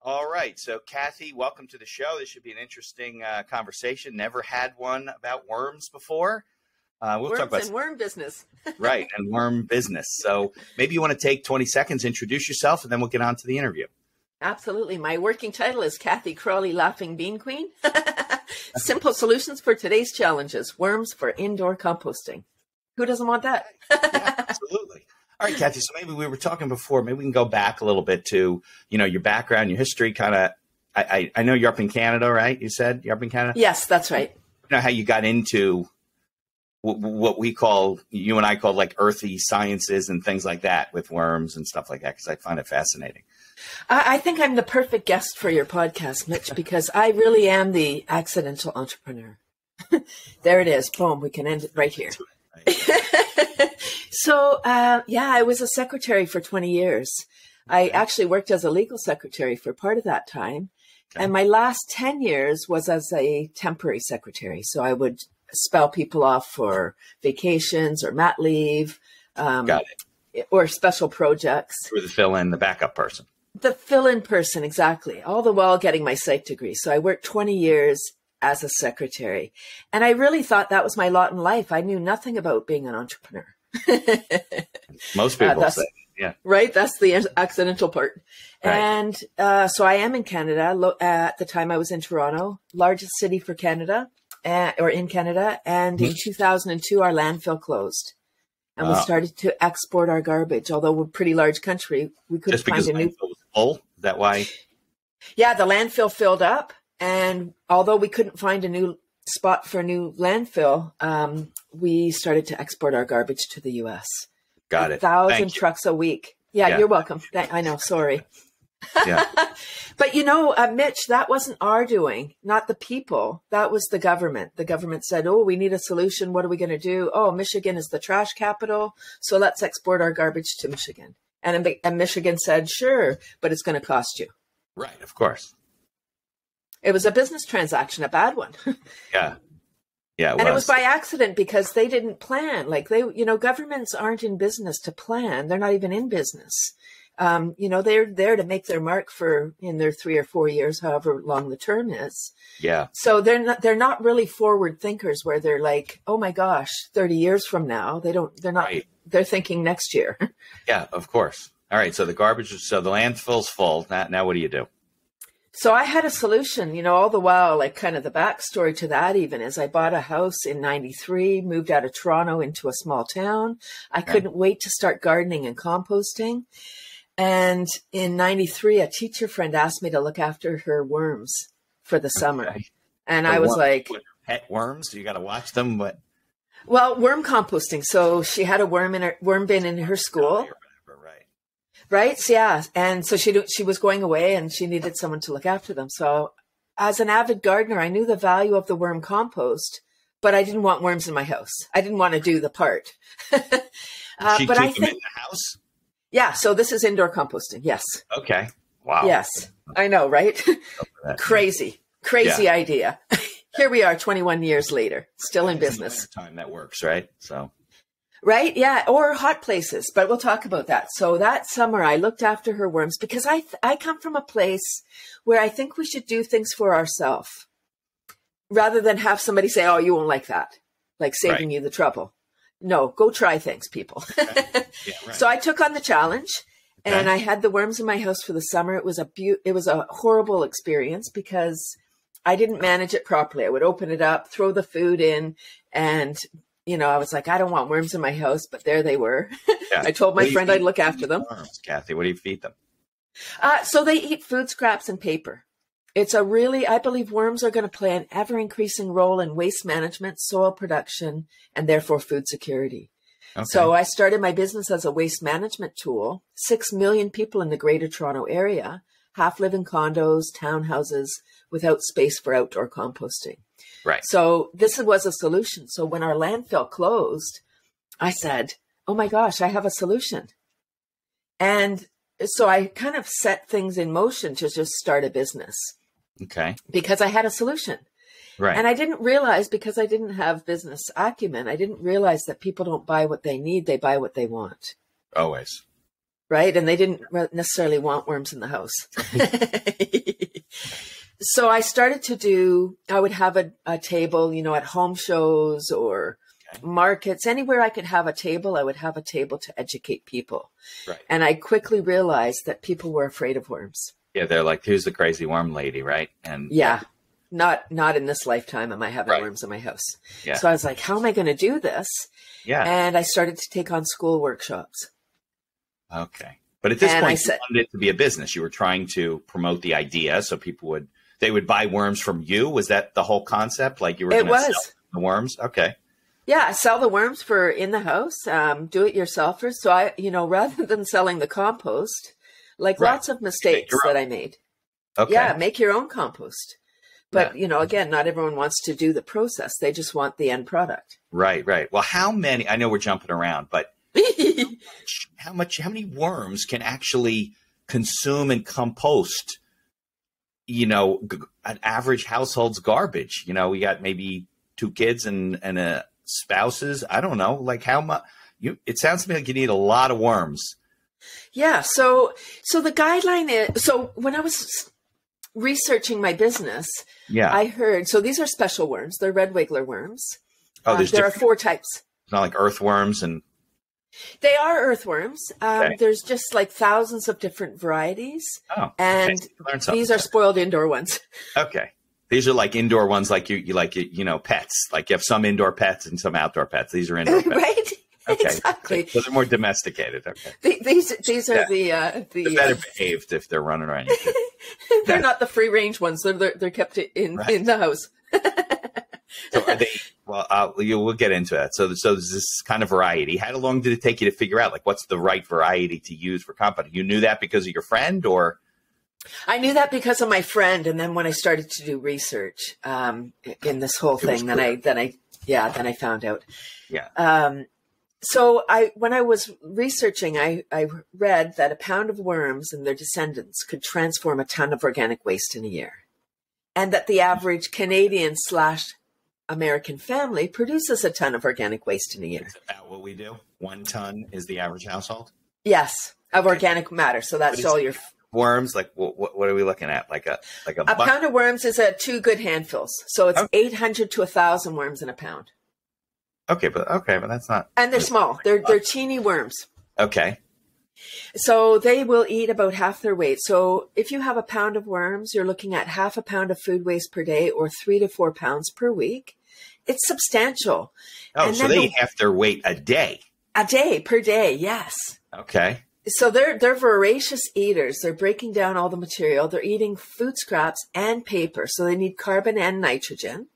All right. So, Cathy, welcome to the show. This should be an interesting conversation. Never had one about worms before. We'll worms talk about and worm business. Right. And worm business. So maybe you want to take 20 seconds, introduce yourself, and then we'll get on to the interview. Absolutely. My working title is Cathy Crawly Laughing Bean Queen. Simple solutions for today's challenges. Worms for indoor composting. Who doesn't want that? Yeah, absolutely. All right, Cathy. So maybe we were talking before. Maybe we can go back a little bit to, your background, your history. Kind of. I know you're up in Canada, right? You said you're up in Canada. Yes, that's right. You know how you got into what we call, you and I call like earthy sciences and things like that with worms and stuff like that, because I find it fascinating. I think I'm the perfect guest for your podcast, Mitch, because I really am the accidental entrepreneur. There it is. Boom. We can end it right here. So, I was a secretary for 20 years. I actually worked as a legal secretary for part of that time. Okay. And my last 10 years was as a temporary secretary. So I would spell people off for vacations or mat leave, Got it. Or special projects. For the fill-in, the backup person. The fill-in person, exactly. All the while getting my psych degree. So I worked 20 years as a secretary. And I really thought that was my lot in life. I knew nothing about being an entrepreneur. Most people say, yeah. Right? That's the accidental part. Right. And so I am in Canada. At the time I was in Toronto, largest city for Canada, or in Canada. And in 2002, our landfill closed. And we started to export our garbage. Although we're a pretty large country, we couldn't find a new... Just because the landfill was full? Is that why? Yeah, the landfill filled up. And although we couldn't find a new spot for a new landfill, we started to export our garbage to the U.S. Got it. 1,000 trucks a week. Yeah, you're welcome. I know. Sorry. Yeah. But Mitch, that wasn't our doing, not the people. That was the government. The government said, oh, we need a solution. What are we going to do? Oh, Michigan is the trash capital. So let's export our garbage to Michigan. And Michigan said, sure, but it's going to cost you. Right. Of course. It was a business transaction, a bad one. Yeah. Yeah. It was by accident because they didn't plan. Like governments aren't in business to plan. They're not even in business. They're there to make their mark in their 3 or 4 years, however long the term is. Yeah. So they're not really forward thinkers where they're like, oh my gosh, 30 years from now, they're not, right. They're thinking next year. Yeah, of course. All right. So the landfill's full. Now what do you do? So I had a solution, all the while, like kind of the backstory to that even is I bought a house in 93, moved out of Toronto into a small town. I couldn't wait to start gardening and composting. And in 93, a teacher friend asked me to look after her worms for the summer. Okay. And I was like... Pet worms? You got to watch them, but... Well, worm composting. So she had a worm bin in her school. Right. So, yeah. And so she was going away and she needed someone to look after them. So as an avid gardener, I knew the value of the worm compost, but I didn't want worms in my house. I didn't want to do the part. She keep them in the house? Yeah. So this is indoor composting. Yes. Okay. Wow. Yes. I know, right? Crazy idea. Here we are 21 years later, still in business. Time that works, right? So. Right. Yeah. Or hot places, but we'll talk about that. So that summer I looked after her worms because I come from a place where I think we should do things for ourselves rather than have somebody say, oh, you won't like that, like saving you the trouble. No, go try things, people. Okay. Yeah, right. So I took on the challenge and I had the worms in my house for the summer. It was a horrible experience because I didn't manage it properly. I would open it up, throw the food in, and I was like, I don't want worms in my house, but there they were. Yeah. I told my friend I'd look after them. Worms, Cathy, what do you feed them? So they eat food scraps and paper. I believe worms are going to play an ever-increasing role in waste management, soil production, and therefore food security. Okay. So I started my business as a waste management tool. 6 million people in the Greater Toronto area, half live in condos, townhouses, without space for outdoor composting. Right. So this was a solution. So when our landfill closed, I said, oh my gosh, I have a solution. And so I kind of set things in motion to just start a business. Okay. Because I had a solution. Right. And I didn't realize, because I didn't have business acumen, I didn't realize that people don't buy what they need, they buy what they want. Always. right? And they didn't necessarily want worms in the house. So I started to do, I would have a table, you know, at home shows or markets, anywhere I could have a table, I would have a table to educate people. Right. And I quickly realized that people were afraid of worms. Yeah, they're like, who's the crazy worm lady, right? And yeah, not in this lifetime am I having worms in my house. Yeah. So I was like, how am I going to do this? Yeah. And I started to take on school workshops. Okay. But at this point, you wanted it to be a business. You were trying to promote the idea so they would buy worms from you. Was that the whole concept? Like you were going to sell the worms? Okay. Yeah, sell the worms for in the house, do it yourselfers. So I, you know, rather than selling the compost, like lots of mistakes that I made. Okay. Yeah, make your own compost. But, you know, again, not everyone wants to do the process. They just want the end product. Right, right. Well, how many, I know we're jumping around, but how many worms can actually consume and compost, you know, an average household's garbage? You know, we got maybe 2 kids and spouses. I don't know, like how much it sounds to me like you need a lot of worms. Yeah. So the guideline is, so when I was researching my business, I heard, so these are special worms. They're red wiggler worms. Oh, there are 4 types. It's not like earthworms and. They are earthworms. There's just like thousands of different varieties. Oh, and these are spoiled indoor ones. Okay. These are like indoor ones, like you like, you know, pets. Like you have some indoor pets and some outdoor pets. These are indoor pets. Right? Okay. Exactly. So they're more domesticated. Okay. These are the better behaved if they're running around. They're not the free range ones. They're kept in the house. So are they? Well, we'll get into that. So there's this kind of variety. How long did it take you to figure out like what's the right variety to use for compost? You knew that because of your friend, or? I knew that because of my friend, and then when I started to do research in this whole thing, then I found out. Yeah. So when I was researching, I read that a pound of worms and their descendants could transform a ton of organic waste in a year, and that the average Canadian/American family produces a ton of organic waste in a year. It's about what we do. 1 ton is the average household. Yes, of organic matter. So that's all your worms. Like what are we looking at? Like a pound of worms is 2 good handfuls. So it's 800 to 1,000 worms in a pound. Okay, but that's not. And they're small. They're teeny worms. Okay. So they will eat about half their weight. So if you have a pound of worms, you're looking at half a pound of food waste per day, or 3 to 4 pounds per week. It's substantial. Oh, and so they eat half their weight a day. A day, per day, yes. Okay. So they're voracious eaters. They're breaking down all the material. They're eating food scraps and paper. So they need carbon and nitrogen,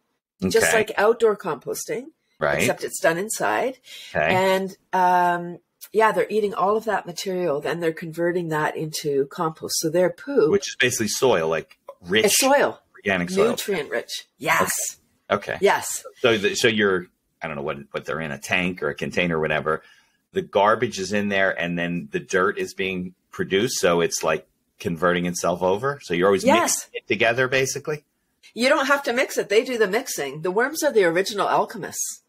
just like outdoor composting. Right. Except it's done inside. Okay. And they're eating all of that material. Then they're converting that into compost. So their poo, which is basically soil, like rich it's soil, organic soil, nutrient rich. Yes. Okay. Yes. So you're, I don't know what they're in, a tank or a container or whatever. The garbage is in there, and then the dirt is being produced. So it's like converting itself over. So you're always mixing it together, basically. You don't have to mix it. They do the mixing. The worms are the original alchemists.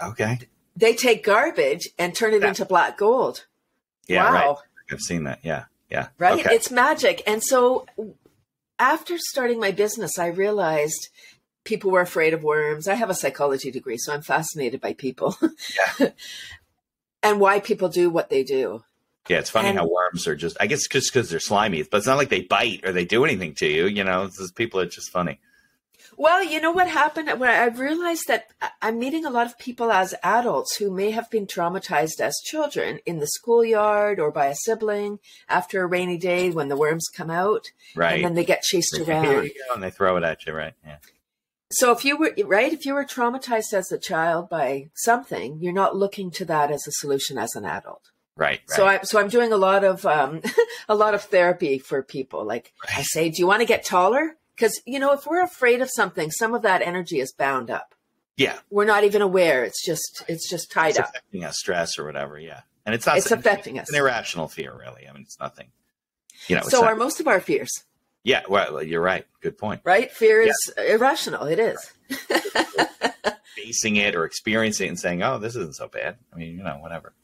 Okay. They take garbage and turn it into black gold. Yeah, wow. Right. I've seen that. Yeah. Yeah. Right. Okay. It's magic. And so after starting my business, I realized people were afraid of worms. I have a psychology degree, so I'm fascinated by people. Yeah. And why people do what they do. Yeah, it's funny how worms are just, I guess just because they're slimy, but it's not like they bite or they do anything to you. You know, people are just funny. Well, you know what happened? When I realized that I'm meeting a lot of people as adults who may have been traumatized as children in the schoolyard or by a sibling after a rainy day when the worms come out. Right. And then they get chased around. Here you go, and they throw it at you, right? Yeah. So if you were traumatized as a child by something, you're not looking to that as a solution as an adult. Right. So I'm doing a lot of therapy for people. Like I say, do you want to get taller? Because, you know, if we're afraid of something, some of that energy is bound up. Yeah. We're not even aware. It's just tied up. It's affecting us, stress or whatever. Yeah. And it's affecting us. It's an irrational fear, really. I mean, it's nothing. You know. So are most of our fears. Yeah. Well, you're right. Good point. Right. Fear is irrational. It is. Facing it or experiencing it and saying, oh, this isn't so bad. I mean, you know, whatever.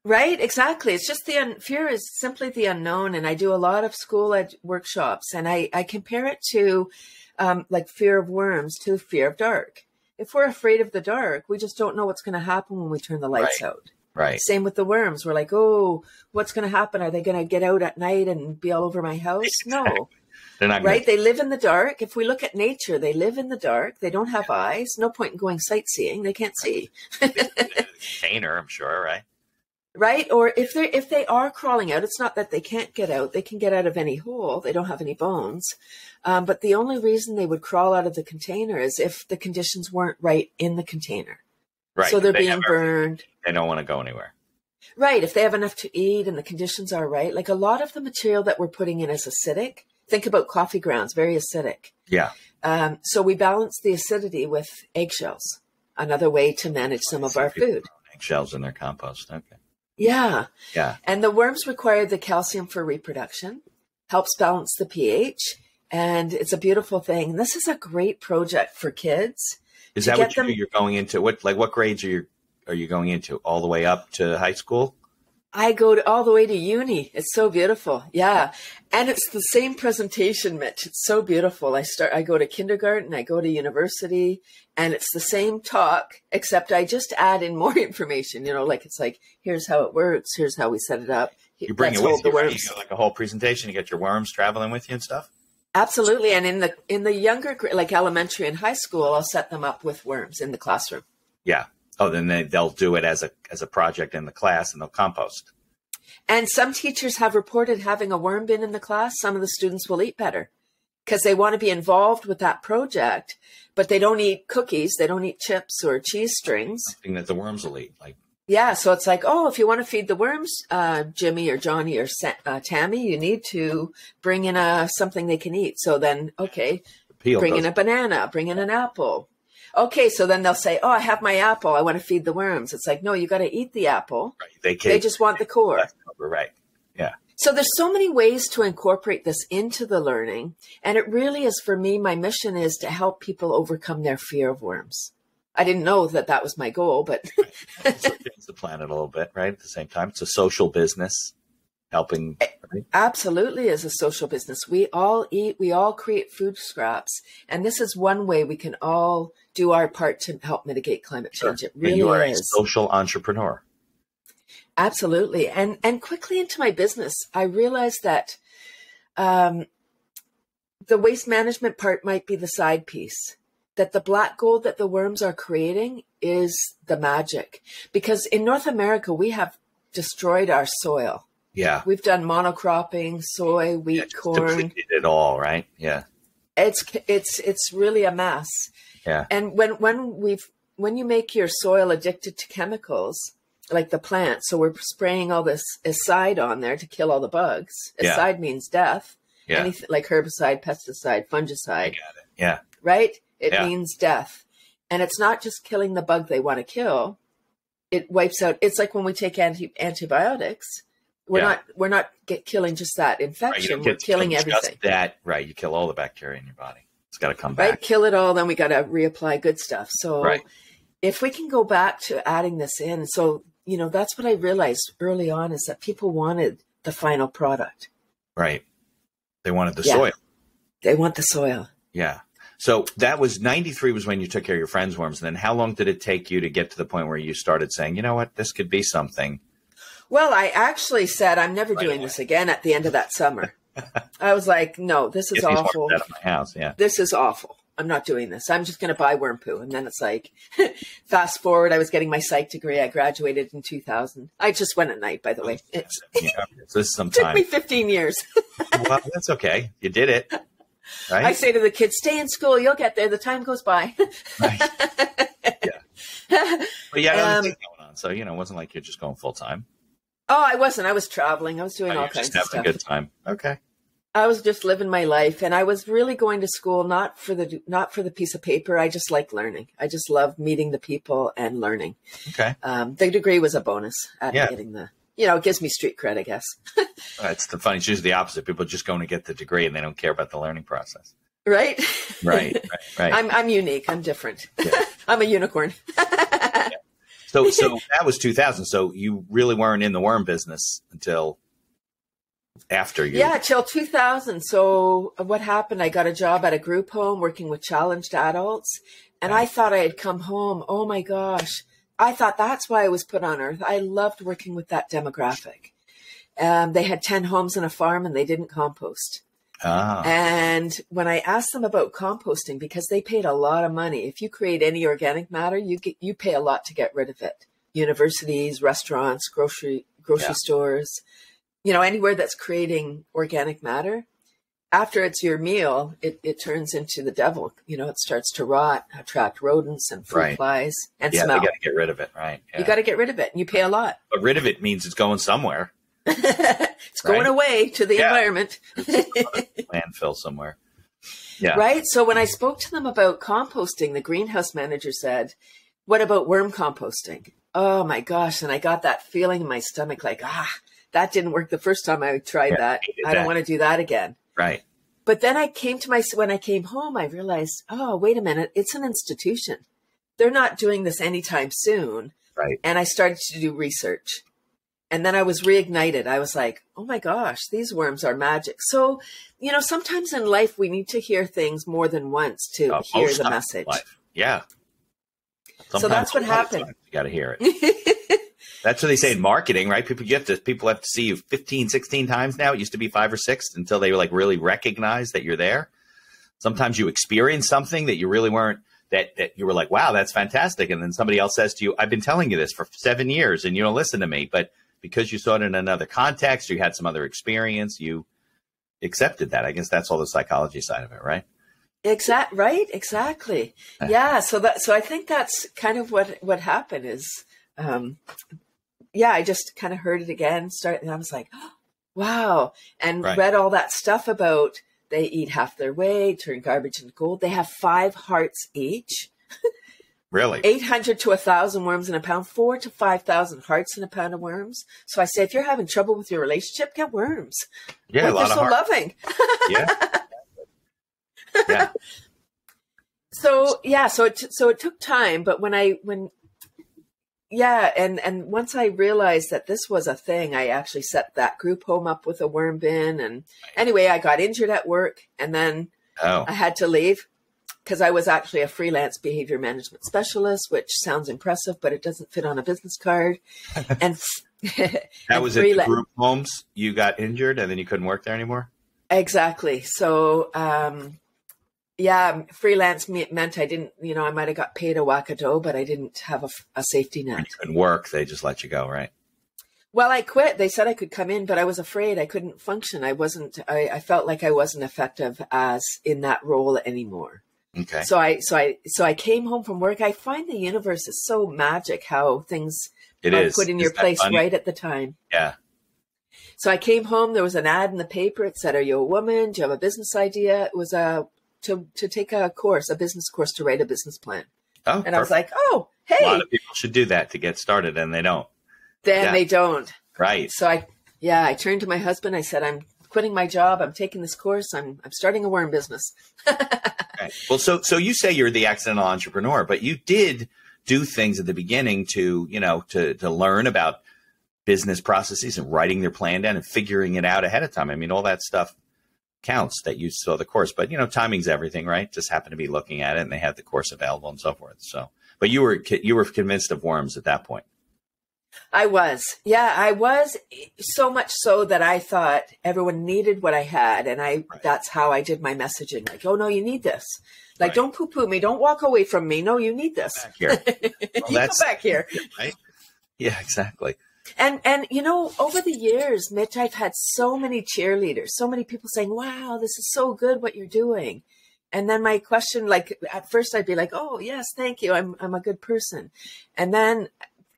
Right, exactly. It's just fear is simply the unknown. And I do a lot of school workshops, and I compare it to like fear of worms to fear of dark. If we're afraid of the dark, we just don't know what's going to happen when we turn the lights out. Right. Same with the worms. We're like, oh, what's going to happen? Are they going to get out at night and be all over my house? No. They're not right? They live in the dark. If we look at nature, they live in the dark. They don't have eyes. No point in going sightseeing. They can't see. Container, I'm sure, right? Right? Or if they are crawling out, it's not that they can't get out. They can get out of any hole. They don't have any bones. But the only reason they would crawl out of the container is if the conditions weren't right in the container. Right. So they're being burned. They don't want to go anywhere. Right. If they have enough to eat and the conditions are right. Like a lot of the material that we're putting in is acidic. Think about coffee grounds, very acidic. Yeah. So we balance the acidity with eggshells. Another way to manage some of our food. Eggshells in their compost. Okay. Yeah. Yeah. And the worms require the calcium for reproduction, helps balance the pH, and it's a beautiful thing. This is a great project for kids. Is that what you're going into? What grades are you going into? All the way up to high school? I go all the way to uni. It's so beautiful. Yeah. And it's the same presentation, Mitch. It's so beautiful. I go to kindergarten, I go to university, and it's the same talk, except I just add in more information, it's like, here's how it works. Here's how we set it up. You bring it with you, right? You go like a whole presentation. You get your worms traveling with you and stuff. Absolutely. And in the younger, like elementary and high school, I'll set them up with worms in the classroom. Yeah. Oh, then they'll do it as a project in the class, and they'll compost. And some teachers have reported having a worm bin in the class. Some of the students will eat better because they want to be involved with that project, but they don't eat cookies. They don't eat chips or cheese strings. Something that the worms will eat. Yeah. So it's like, oh, if you want to feed the worms, Jimmy or Johnny or Tammy, you need to bring in something they can eat. So then, okay, bring in a banana, bring in an apple. Okay, so then they'll say, oh, I have my apple. I want to feed the worms. It's like, no, you got to eat the apple. Right. They just want the core. Right. Yeah. So there's so many ways to incorporate this into the learning. And it really is, for me, my mission is to help people overcome their fear of worms. I didn't know that was my goal, but it change the planet a little bit, right? At the same time, it's a social business. Helping. Right? Absolutely is a social business. We all eat, we all create food scraps. And this is one way we can all do our part to help mitigate climate change. It really is. You are a social entrepreneur. Absolutely. And quickly into my business, I realized that the waste management part might be the side piece, that the black gold that the worms are creating is the magic. Because in North America, we have destroyed our soil. Yeah. We've done monocropping, soy, wheat, corn. Depleted it all, right? Yeah. It's really a mess. Yeah. And when you make your soil addicted to chemicals, like the plant, so we're spraying all this acide on there to kill all the bugs. Acide means death. Yeah. Anything like herbicide, pesticide, fungicide. I got it. Yeah. Right? It means death. And it's not just killing the bug they want to kill. It wipes out. It's like when we take antibiotics. We're not killing just that infection. We're killing everything. Right. You kill all the bacteria in your body. It's got to come back. Right. Kill it all. Then we got to reapply good stuff. So if we can go back to adding this in. So, that's what I realized early on is that people wanted the final product. Right. They wanted the soil. They want the soil. Yeah. So that was 93 was when you took care of your friend's worms. And then how long did it take you to get to the point where you started saying, you know what, this could be something? Well, I actually said, I'm never doing this again at the end of that summer. I was like, no, this is awful. Out of my house. Yeah. This is awful. I'm not doing this. I'm just going to buy worm poo. And then it's like, fast forward, I was getting my psych degree. I graduated in 2000. I just went at night, by the way. So this is some It took time. me 15 years. Well, that's okay. You did it. Right? I say to the kids, stay in school. You'll get there. The time goes by. Right. Yeah. But yeah, other things going on. So, it wasn't like you're just going full time. Oh, I wasn't. I was traveling. I was doing all kinds of stuff. Just having a good time. Okay. I was just living my life, and I was really going to school not for the piece of paper. I just like learning. I just love meeting the people and learning. Okay. The degree was a bonus at getting it gives me street cred, I guess. It's the funny. It's usually the opposite. People just going to get the degree and they don't care about the learning process. Right. Right. I'm unique. I'm different. Yeah. I'm a unicorn. So that was 2000. So you really weren't in the worm business until after you. Yeah, till 2000. So what happened? I got a job at a group home working with challenged adults. And I thought I had come home. Oh my gosh. I thought that's why I was put on earth. I loved working with that demographic. They had 10 homes and a farm and they didn't compost. And when I asked them about composting, because they paid a lot of money, if you create any organic matter, you pay a lot to get rid of it. Universities, restaurants, grocery stores, anywhere that's creating organic matter. After it's your meal, it turns into the devil. It starts to rot, attract rodents and fruit flies and smell. You got to get rid of it, right? Yeah. You got to get rid of it, and you pay a lot. But rid of it means it's going somewhere. It's going away to the environment. Landfill somewhere. Yeah. Right. So when I spoke to them about composting, the greenhouse manager said, "What about worm composting?" Oh my gosh! And I got that feeling in my stomach, like, that didn't work the first time I tried that. I don't want to do that again. Right. But then when I came home, I realized, oh, wait a minute, it's an institution. They're not doing this anytime soon. Right. And I started to do research. And then I was reignited. I was like, oh my gosh, these worms are magic. So, sometimes in life we need to hear things more than once to hear the message. Yeah. Sometimes so that's what happened. You got to hear it. That's what they say in marketing, right? People have to see you 15, 16 times now. It used to be 5 or 6 until they were like really recognize that you're there. Sometimes you experience something that you really weren't, that you were like, wow, that's fantastic. And then somebody else says to you, I've been telling you this for 7 years and you don't listen to me. But because you saw it in another context, or you had some other experience, you accepted that. I guess that's all the psychology side of it, right? Exactly. Yeah. So I think that's kind of what happened is, I just kind of heard it again, and I was like, oh, wow. And read all that stuff about they eat half their weight, turn garbage into gold. They have 5 hearts each. Really? 800 to 1,000 worms in a pound, 4,000 to 5,000 hearts in a pound of worms. So I say, if you're having trouble with your relationship, get worms. Yeah, a lot they're of so loving. Yeah. Yeah. So it took time, but and once I realized that this was a thing, I actually set that group home up with a worm bin. And anyway, I got injured at work, and then I had to leave because I was actually a freelance behavior management specialist, which sounds impressive, but it doesn't fit on a business card. And that was at the group homes. You got injured, and then you couldn't work there anymore. Exactly. So, freelance meant I didn't, I might have got paid a whack a dough, but I didn't have a safety net. When you couldn't work, they just let you go, right? Well, I quit. They said I could come in, but I was afraid I couldn't function. I felt like I wasn't effective as in that role anymore. Okay. So I came home from work. I find the universe is so magic how things are put in your place right at the time. Yeah. So I came home. There was an ad in the paper. It said, "Are you a woman? Do you have a business idea?" It was to take a business course to write a business plan. Oh, and perfect. I was like, "Oh, hey!" A lot of people should do that to get started, and they don't. They don't. Right. So I turned to my husband. I said, "I'm quitting my job. I'm taking this course. I'm starting a worm business." Right. Well, so you say you're the accidental entrepreneur, but you did do things at the beginning to learn about business processes and writing their plan down and figuring it out ahead of time. I mean, all that stuff counts that you saw the course, but timing's everything, right? Just happen to be looking at it and they had the course available and so forth. So, but you were convinced of worms at that point. I was so much so that I thought everyone needed what I had. And that's how I did my messaging. Like, oh no, you need this. Like, don't poo-poo me. Don't walk away from me. No, you need this. Back here. Well, you come back here. Right? Yeah, exactly. And over the years, Mitch, I've had so many cheerleaders, so many people saying, wow, this is so good what you're doing. And then my question, like at first I'd be like, oh yes, thank you. I'm a good person. And then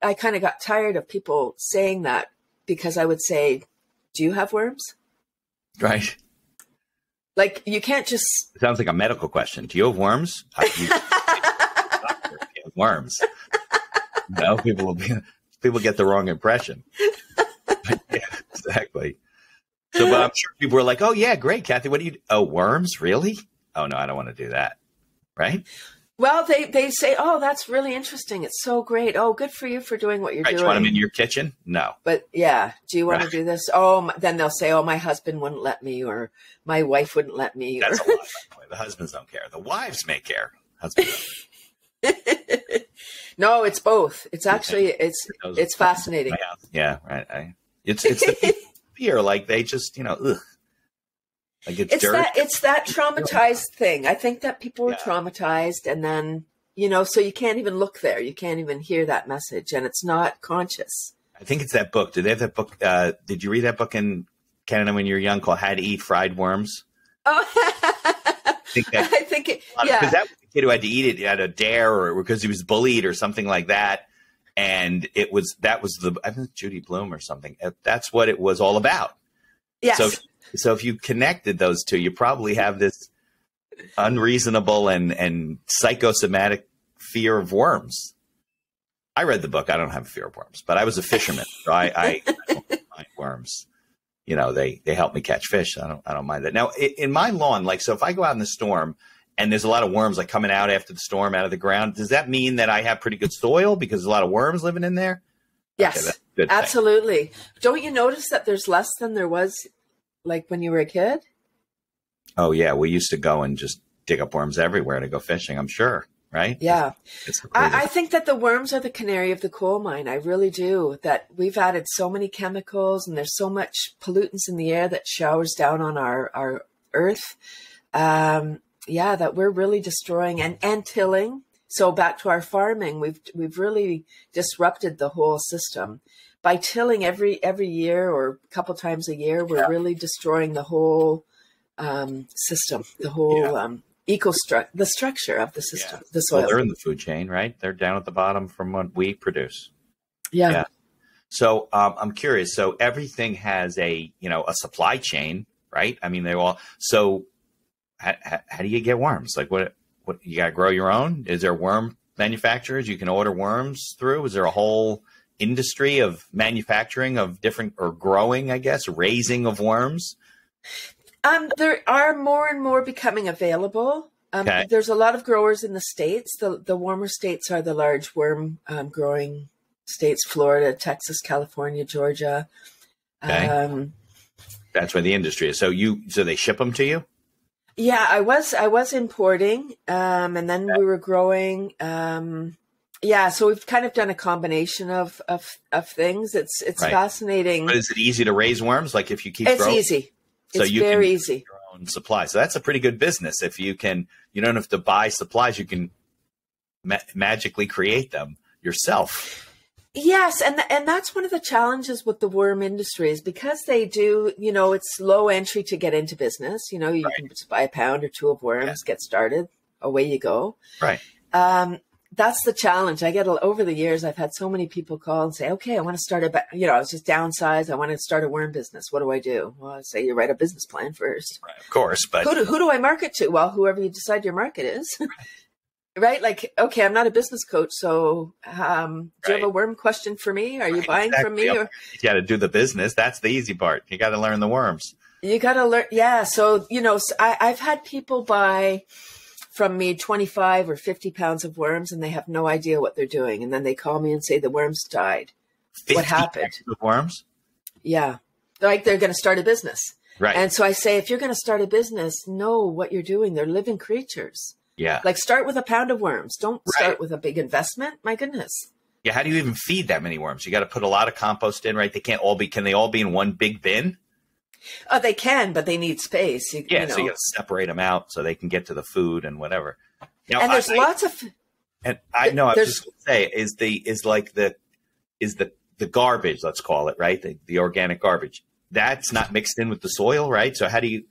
I kind of got tired of people saying that because I would say, do you have worms? Right. Like you can't just. It sounds like a medical question. Do you have worms? You have worms. No, people get the wrong impression. Yeah, exactly. So, but I'm sure people were like, "Oh yeah, great, Cathy. What do you? Oh, worms? Really? Oh no, I don't want to do that." Right? Well, they say, oh, that's really interesting. It's so great. Oh, good for you for doing what you're doing. You want them in your kitchen? No. But yeah, do you want to do this? Oh, then they'll say, oh, my husband wouldn't let me, or my wife wouldn't let me. That's a lie, by the way. The husbands don't care. The wives may care. Husbands No, it's both. It's actually, it's fascinating. Yeah, right. It's the fear, like they just, ugh. Like it's that traumatized thing. I think that people are traumatized, and then, so you can't even look there. You can't even hear that message, and it's not conscious. I think it's that book. Did they have that book? Did you read that book in Canada when you were young called How to Eat Fried Worms? Oh, I think because that was the kid who had to eat it at a dare, or because he was bullied or something like that. And I think Judy Blume or something. That's what it was all about. Yes. So if you connected those two, you probably have this unreasonable and psychosomatic fear of worms. I read the book. I don't have a fear of worms, but I was a fisherman, so I don't mind worms. They help me catch fish. I don't mind that. Now, in my lawn, so if I go out in the storm and there's a lot of worms coming out after the storm out of the ground, does that mean that I have pretty good soil because there's a lot of worms living in there? Yes, okay, absolutely. Don't you notice that there's less than there was when you were a kid? Oh, yeah. We used to go and just dig up worms everywhere to go fishing, I'm sure. Right? Yeah. I think that the worms are the canary of the coal mine. I really do. That we've added so many chemicals, and there's so much pollutants in the air that showers down on our earth. That we're really destroying and tilling. So back to our farming, we've really disrupted the whole system. By tilling every year or a couple times a year, we're really destroying the whole system, the whole the structure of the system, the soil. Well, they're in the food chain, right? They're down at the bottom from what we produce. Yeah. So I'm curious. So everything has a supply chain, right? I mean, they all. So how do you get worms? What you got to grow your own? Is there worm manufacturers you can order worms through? Is there a whole industry of manufacturing of different, or growing, I guess, raising of worms? There are more and more becoming available. There's a lot of growers in the States. The warmer states are the large worm growing states: Florida, Texas, California, Georgia. Okay. That's where the industry is. So they ship them to you? Yeah, I was importing, and then we were growing. So we've kind of done a combination of things. It's fascinating. But is it easy to raise worms? If you keep growing? It's easy. So it's very easy. Your own supply. So that's a pretty good business. If you don't have to buy supplies. You can magically create them yourself. Yes, and that's one of the challenges with the worm industry is because they do, it's low entry to get into business. You can just buy a pound or two of worms, get started, away you go. Right. That's the challenge. I get over the years, I've had so many people call and say, okay, I want to start I was just downsized. I want to start a worm business. What do I do? Well, I say you write a business plan first. Right, of course. But who do I market to? Well, whoever you decide your market is. Right? Okay, I'm not a business coach, so do you have a worm question for me? Are you buying from me? Or you got to do the business. That's the easy part. You got to learn the worms. You got to learn. Yeah. So, I've had people buy from me 25 or 50 pounds of worms, and they have no idea what they're doing. And then they call me and say the worms died. 50 what happened? Of worms? Yeah. They're going to start a business. Right. And so I say, if you're going to start a business, know what you're doing. They're living creatures. Yeah. Start with a pound of worms. Don't start with a big investment. My goodness. Yeah. How do you even feed that many worms? You got to put a lot of compost in, right? Can they all be in one big bin? Oh, they can, but they need space. So you got to separate them out so they can get to the food and whatever. Now, and there's lots of. And I know I was just going to say is the garbage, let's call it, right? The organic garbage that's not mixed in with the soil, right? So how do you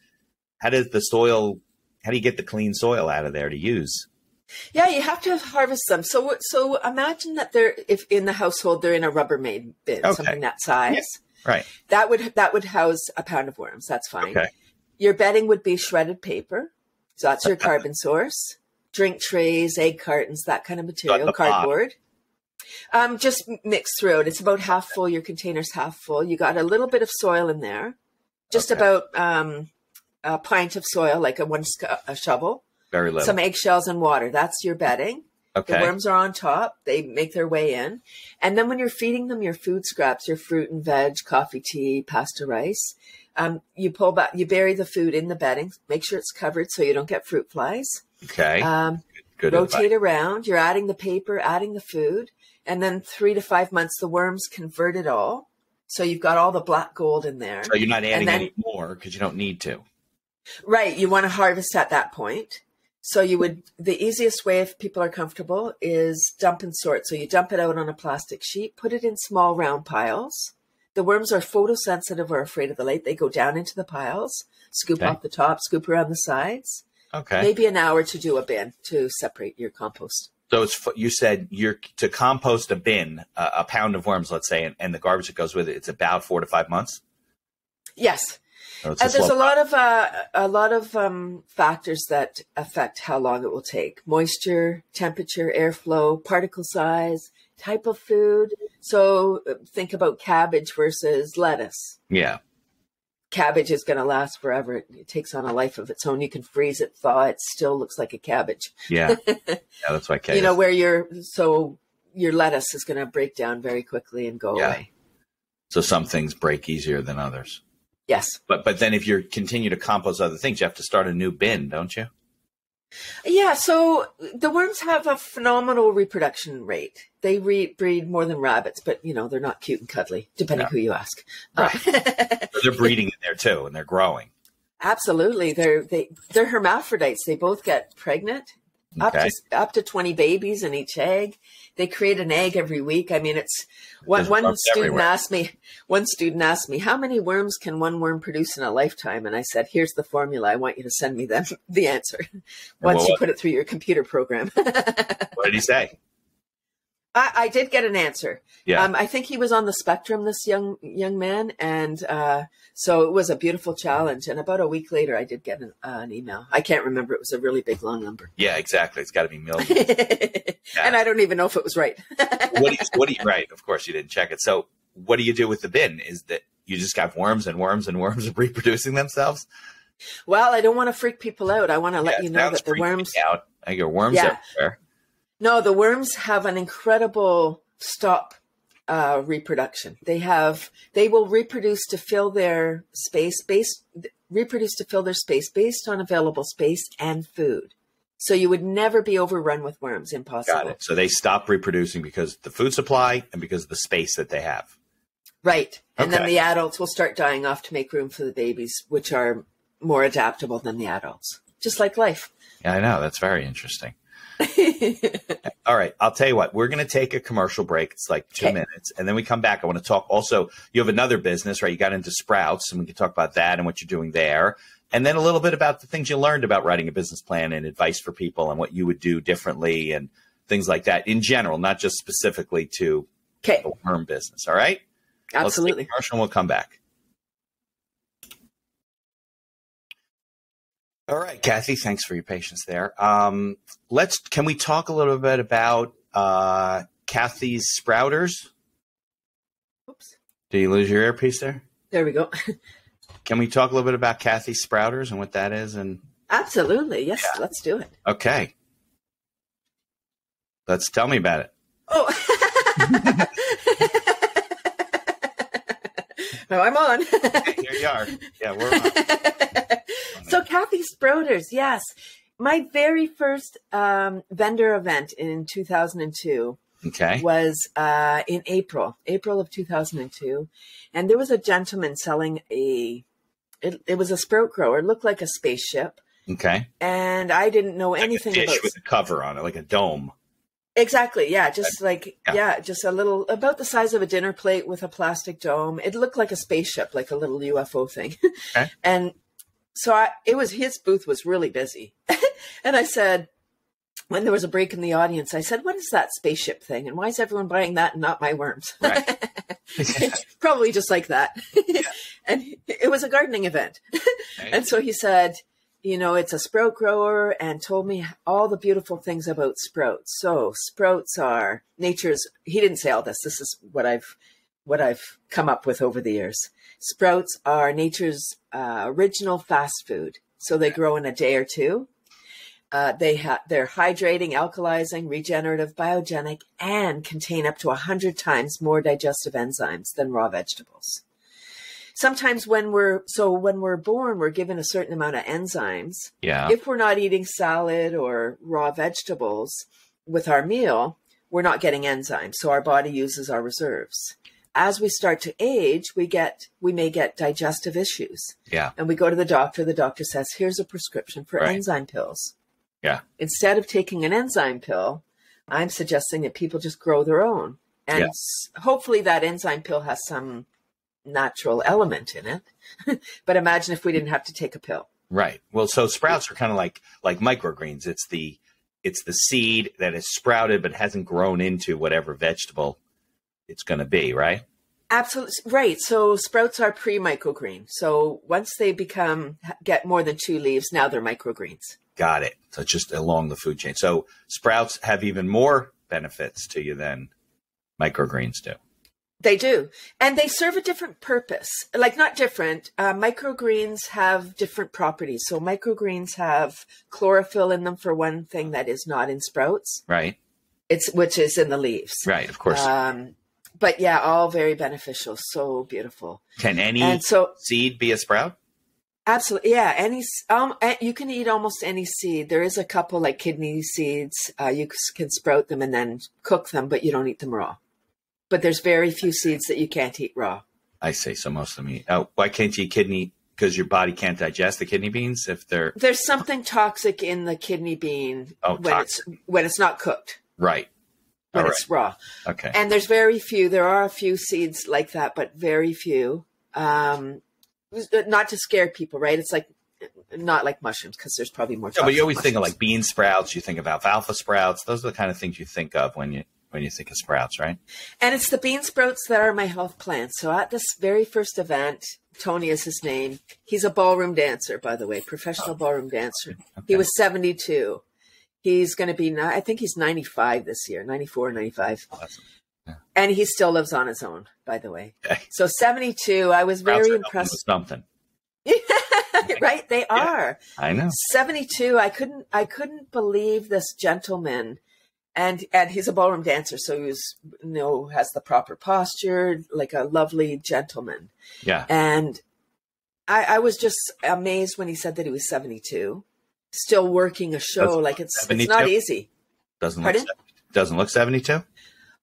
get the clean soil out of there to use? Yeah, you have to harvest them. So imagine that if in the household they're in a Rubbermaid bin, something that size. Yeah. Right. That would house a pound of worms. That's fine. Okay. Your bedding would be shredded paper. So that's your carbon source. Drink trays, egg cartons, that kind of material, cardboard. Just mix through it. It's about half full. Your container's half full. You got a little bit of soil in there. Just about a pint of soil, like a shovel. Very little. Some eggshells and water. That's your bedding. Okay. The worms are on top. They make their way in. And then when you're feeding them your food scraps, your fruit and veg, coffee, tea, pasta, rice, you pull back, you bury the food in the bedding, make sure it's covered so you don't get fruit flies. Okay. Good Rotate advice. around. You're adding the paper, adding the food. And then 3 to 5 months, the worms convert it all. So you've got all the black gold in there. So you're not adding any more because you don't need to. Right. You want to harvest at that point. So the easiest way, if people are comfortable, is dump and sort. So you dump it out on a plastic sheet, put it in small round piles. The worms are photosensitive or afraid of the light. They go down into the piles, scoop off the top, scoop around the sides. Okay. Maybe an hour to do a bin to separate your compost. So you said to compost a bin, a pound of worms, let's say, and the garbage that goes with it, it's about 4 to 5 months? Yes. So There's a lot of factors that affect how long it will take. Moisture, temperature, airflow, particle size, type of food. So think about cabbage versus lettuce. Yeah. Cabbage is going to last forever. It takes on a life of its own. You can freeze it, thaw it, still looks like a cabbage. Yeah. Yeah, that's why cabbage. Where your lettuce is going to break down very quickly and go away. So some things break easier than others. Yes. But then if you continue to compost other things, you have to start a new bin, don't you? Yeah, so the worms have a phenomenal reproduction rate. They breed more than rabbits, but, they're not cute and cuddly, depending who you ask. Right. They're breeding in there, too, and they're growing. Absolutely. They're hermaphrodites. They both get pregnant, up to 20 babies in each egg. They create an egg every week. I mean, it's one student asked me, how many worms can one worm produce in a lifetime? And I said, here's the formula. I want you to send me the answer once you put it through your computer program. What did he say? I did get an answer. Yeah. I think he was on the spectrum, this young man. And so it was a beautiful challenge. And about a week later, I did get an email. I can't remember. It was a really big, long number. Yeah, exactly. It's got to be millions. And I don't even know if it was right. What do you right? Of course, you didn't check it. So what do you do with the bin? Is that you just got worms and worms and worms reproducing themselves? Well, I don't want to freak people out. I want to let you know that the worms out. I get worms everywhere. No, the worms have an incredible stop reproduction. They will reproduce to fill their space based on available space and food. So you would never be overrun with worms. Impossible. Got it. So they stop reproducing because of the food supply and because of the space that they have. Right. And then the adults will start dying off to make room for the babies, which are more adaptable than the adults. Just like life. Yeah, I know. That's very interesting. All right. I'll tell you what, we're going to take a commercial break. It's like 2 minutes. And then we come back. I want to talk also, you have another business, right? You got into sprouts and we can talk about that and what you're doing there. And then a little bit about the things you learned about writing a business plan and advice for people and what you would do differently and things like that in general, not just specifically to the worm business. All right. Absolutely. Let's take a commercial and we'll come back. All right, Cathy, thanks for your patience there. Can we talk a little bit about Cathy's Sprouters? Oops. Did you lose your earpiece there? There we go. Can we talk a little bit about Cathy's Sprouters and what that is? And absolutely. Yes, let's do it. Okay. Tell me about it. Oh. No, I'm on. Here you are. Yeah, we're on. So Cathy Sprouters, yes. My very first vendor event in 2002 was in April of 2002. And there was a gentleman selling it was a sprout grower. It looked like a spaceship. Okay. And I didn't know anything about it. A dish with a cover on it, like a dome. Exactly. Yeah. Just just a little, about the size of a dinner plate with a plastic dome. It looked like a spaceship, like a little UFO thing. Okay. And so his booth was really busy. And I said, when there was a break in the audience, I said, what is that spaceship thing? And why is everyone buying that and not my worms? Right. Probably just like that. Yeah. And it was a gardening event. Okay. And so he said, it's a sprout grower, and told me all the beautiful things about sprouts. So sprouts are nature's, he didn't say all this. This is what I've come up with over the years. Sprouts are nature's original fast food. So they grow in a day or two. They're hydrating, alkalizing, regenerative, biogenic, and contain up to 100 times more digestive enzymes than raw vegetables. Sometimes when we're born, we're given a certain amount of enzymes. Yeah. If we're not eating salad or raw vegetables with our meal, we're not getting enzymes. So our body uses our reserves. As we start to age, we may get digestive issues. Yeah. And we go to the doctor says, here's a prescription for enzyme pills. Yeah. Instead of taking an enzyme pill, I'm suggesting that people just grow their own. And hopefully that enzyme pill has some natural element in it. But imagine if we didn't have to take a pill. Right. Well, so sprouts are kind of like microgreens. It's the seed that is sprouted but hasn't grown into whatever vegetable it's going to be, right? Absolutely. Right. So sprouts are pre-microgreen. So once they get more than 2 leaves, now they're microgreens. Got it. So just along the food chain. So sprouts have even more benefits to you than microgreens do. They do. And they serve a different purpose. Like, not different. Microgreens have different properties. So microgreens have chlorophyll in them, for one thing, that is not in sprouts. Right. Which is in the leaves. Right. Of course. But yeah, all very beneficial. So beautiful. Can any seed be a sprout? Absolutely. Yeah. You can eat almost any seed. There is a couple like kidney seeds. You can sprout them and then cook them, but you don't eat them raw. But there's very few seeds that you can't eat raw. I see. So most of them eat. Oh, why can't you eat kidney? Because your body can't digest the kidney beans if they're... There's something toxic in the kidney bean when it's not cooked. Right. When it's raw. Okay. And there's very few. There are a few seeds like that, but very few. Not to scare people, right? It's like not like mushrooms, because there's probably more. No, but you always think of like bean sprouts. You think of alfalfa sprouts. Those are the kind of things you think of when you think of sprouts, right? And it's the bean sprouts that are my health plan. So at this very first event, Tony is his name. He's a ballroom dancer, by the way, professional ballroom dancer. Okay. He was 72. He's going to be, I think he's 95 this year, 94, 95. Awesome. Yeah. And he still lives on his own, by the way. Okay. So 72, I was very impressed. With something. Right? They are. I know. 72, I couldn't believe this gentleman. And he's a ballroom dancer, so he was, has the proper posture, like a lovely gentleman. Yeah. And I was just amazed when he said that he was 72, still working a show. Like it's not easy. Doesn't look 72?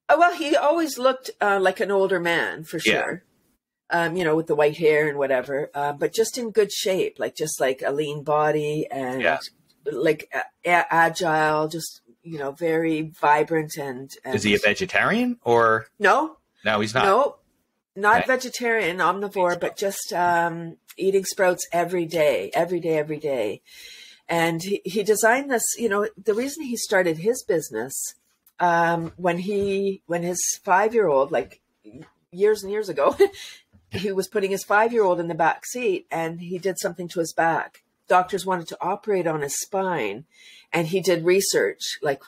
Oh, well, he always looked like an older man, for sure. Yeah. With the white hair and whatever, but just in good shape, just like a lean body and like agile, just, very vibrant and is he a vegetarian or? No, he's not. No, not vegetarian, omnivore, but just eating sprouts every day. And he designed this, the reason he started his business, when his 5-year-old, like years and years ago, he was putting his 5-year-old in the back seat and he did something to his back. Doctors wanted to operate on his spine and he did research,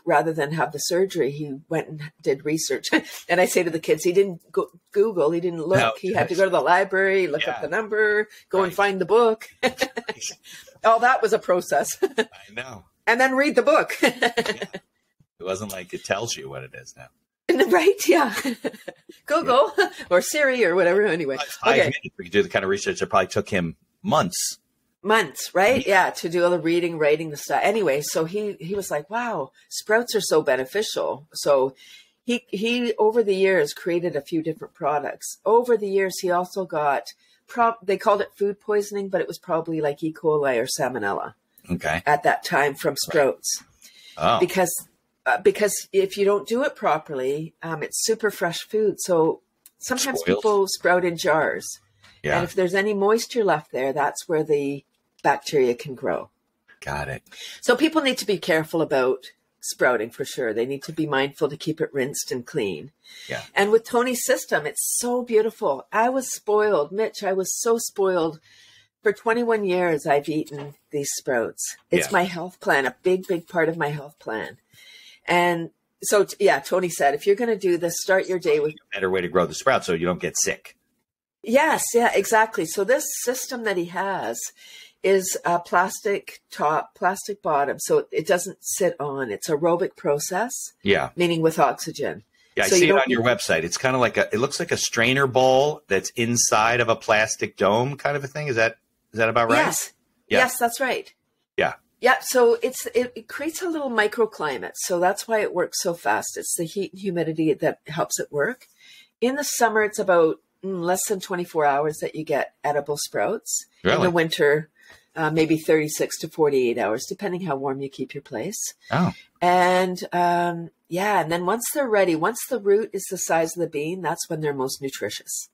rather than have the surgery, he went and did research. And I say to the kids, he didn't Google, he didn't look. No, he had to go to the library, look up the number, go and find the book. Oh, that was a process. I know. And then read the book. It wasn't like it tells you what it is now. Right, yeah. Google or Siri or whatever. Anyway, 5 minutes. We could do the kind of research that probably took him months. Right? Yeah, to do all the reading, writing, the stuff. Anyway, so he was like, wow, sprouts are so beneficial. So he over the years created a few different products. Over the years, he also got, they called it food poisoning, but it was probably like E. coli or salmonella. Okay. At that time from sprouts. Oh. Because if you don't do it properly, it's super fresh food. So sometimes people sprout in jars. Yeah. And if there's any moisture left there, that's where the bacteria can grow. Got it. So people need to be careful about sprouting for sure. They need to be mindful to keep it rinsed and clean. Yeah. And with Tony's system, it's so beautiful. I was spoiled. Mitch, I was so spoiled. For 21 years, I've eaten these sprouts. It's my health plan, a big, big part of my health plan. And so, Tony said, if you're going to do this, start your day with a better way to grow the sprouts so you don't get sick. Yes, yeah, exactly. So this system that he has is a plastic top, plastic bottom. So it doesn't sit on. It's aerobic process. Yeah. Meaning with oxygen. Yeah, so I see it on your website. It's kind of like it looks like a strainer bowl that's inside of a plastic dome kind of a thing. Is that about right? Yes. Yeah. Yes, that's right. Yeah. Yeah. So it creates a little microclimate. So that's why it works so fast. It's the heat and humidity that helps it work. In the summer, it's about less than 24 hours that you get edible sprouts. Really? In the winter, maybe 36 to 48 hours, depending how warm you keep your place. Oh. And and then once they're ready, once the root is the size of the bean, that's when they're most nutritious.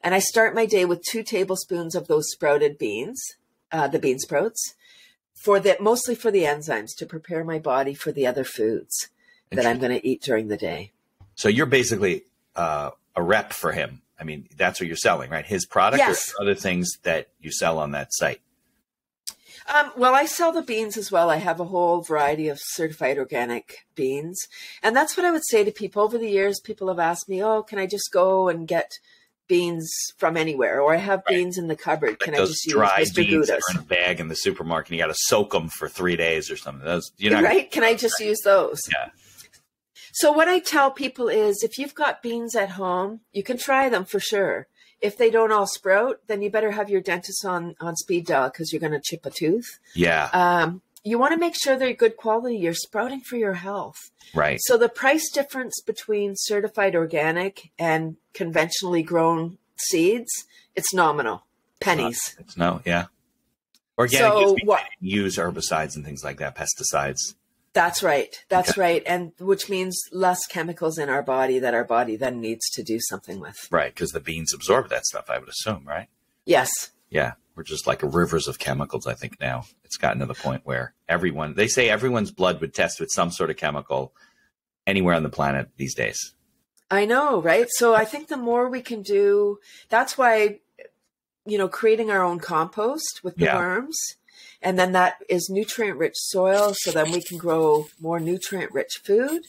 And I start my day with 2 tablespoons of those sprouted beans, the bean sprouts, mostly for the enzymes to prepare my body for the other foods that I'm going to eat during the day. So you're basically a rep for him. I mean, that's what you're selling, right? His product yes. or other things that you sell on that site? Well, I sell the beans as well. I have a whole variety of certified organic beans. And that's what I would say to people. Over the years, people have asked me, oh, can I just go and get beans from anywhere? Or I have beans in the cupboard. Like can I just use dry Mr. beans that Gouda's? are in a bag in the supermarket and you got to soak them for 3 days or something. Those, right? Can I just use those? Yeah. So what I tell people is if you've got beans at home, you can try them for sure. If they don't all sprout, then you better have your dentist on speed dial because you're going to chip a tooth. Yeah. You want to make sure they're good quality. You're sprouting for your health. Right. So the price difference between certified organic and conventionally grown seeds, it's nominal. Pennies. Yeah. Organic use herbicides and things like that, pesticides. That's right. That's right. And which means less chemicals in our body that our body then needs to do something with. Right. Because the beans absorb that stuff, I would assume, right? Yes. Yeah. We're just like rivers of chemicals, I think now. It's gotten to the point where they say everyone's blood would test with some sort of chemical anywhere on the planet these days. I know, right? So I think the more we can do, that's why, creating our own compost with the worms. And then that is nutrient-rich soil, so then we can grow more nutrient-rich food.